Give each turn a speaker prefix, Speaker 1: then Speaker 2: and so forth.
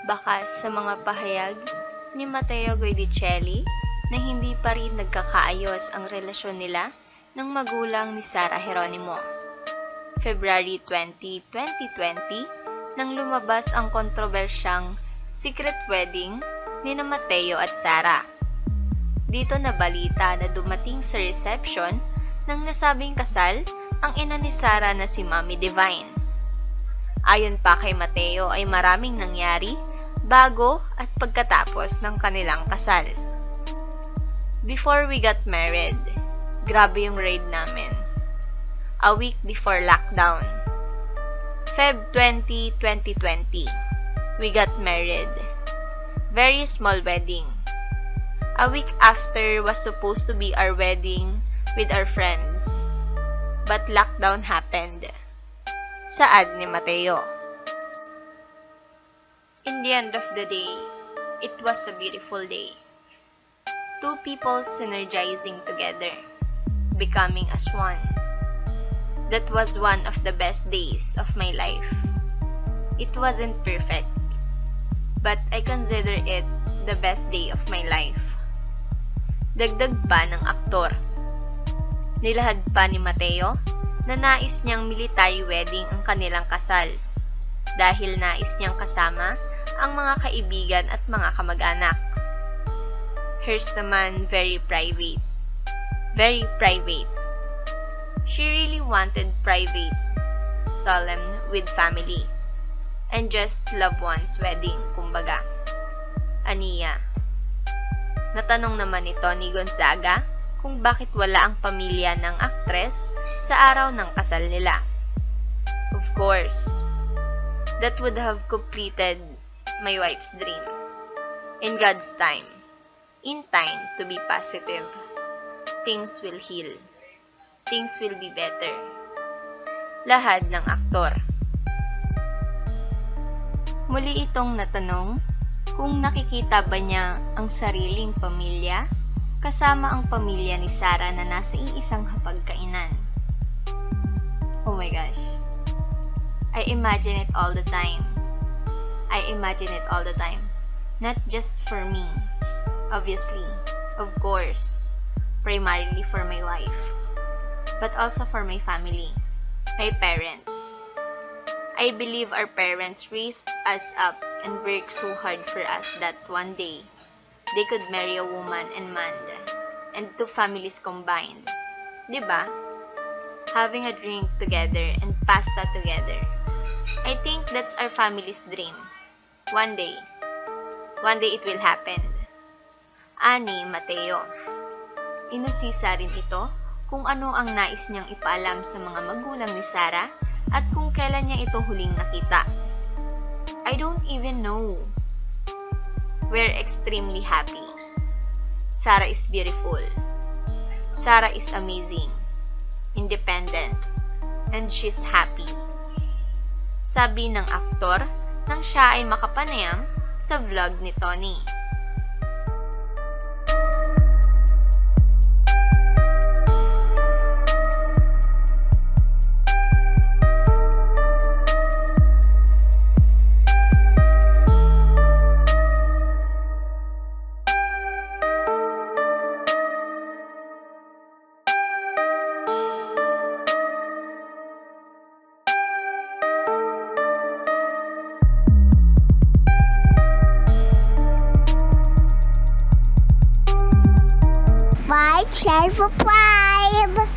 Speaker 1: Bakas sa mga pahayag ni Matteo Guidicelli na hindi pa rin nagkakaayos ang relasyon nila ng magulang ni Sara Geronimo. February 20, 2020, nang lumabas ang kontrobersyang secret wedding ni Matteo at Sara. Dito na balita na dumating sa reception ng nasabing kasal ang ina ni Sara na si Mommy Divine. Ayon pa kay Matteo ay maraming nangyari bago at pagkatapos ng kanilang kasal. Before we got married, grabe yung raid namin. A week before lockdown. Feb 20, 2020, we got married. Very small wedding. A week after was supposed to be our wedding with our friends. But lockdown happened. Saad ni Matteo. In the end of the day, it was a beautiful day. Two people synergizing together, becoming as one. That was one of the best days of my life. It wasn't perfect, but I consider it the best day of my life. Dagdag pa ng aktor. Nilahad pa ni Matteo na nais niyang military wedding ang kanilang kasal dahil nais niyang kasama ang mga kaibigan at mga kamag-anak. Hers naman very private. Very private. She really wanted private, solemn with family, and just loved one's wedding, kumbaga. Aniya. Natanong naman ni Tony Gonzaga kung bakit wala ang pamilya ng aktres sa araw ng kasal nila. Of course, that would have completed my wife's dream. In God's time, in time to be positive, things will heal. Things will be better. Lahad ng aktor. Muli itong natanong kung nakikita ba niya ang sariling pamilya kasama ang pamilya ni Sara na nasa iisang hapagkainan. Oh my gosh. I imagine it all the time. I imagine it all the time. Not just for me. Obviously. Of course. Primarily for my wife. But also for my family. My parents. I believe our parents raised us up and worked so hard for us that one day, they could marry a woman and man, and two families combined. Diba? Having a drink together and pasta together. I think that's our family's dream. One day it will happen. Ani Matteo. Inusisa rin ito kung ano ang nais niyang ipaalam sa mga magulang ni Sara at kung kailan niya ito huling nakita. I don't even know. We're extremely happy. Sara is beautiful. Sara is amazing, independent, and she's happy. Sabi ng aktor nang siya ay makapanayam sa vlog ni Tony.
Speaker 2: Share, subscribe!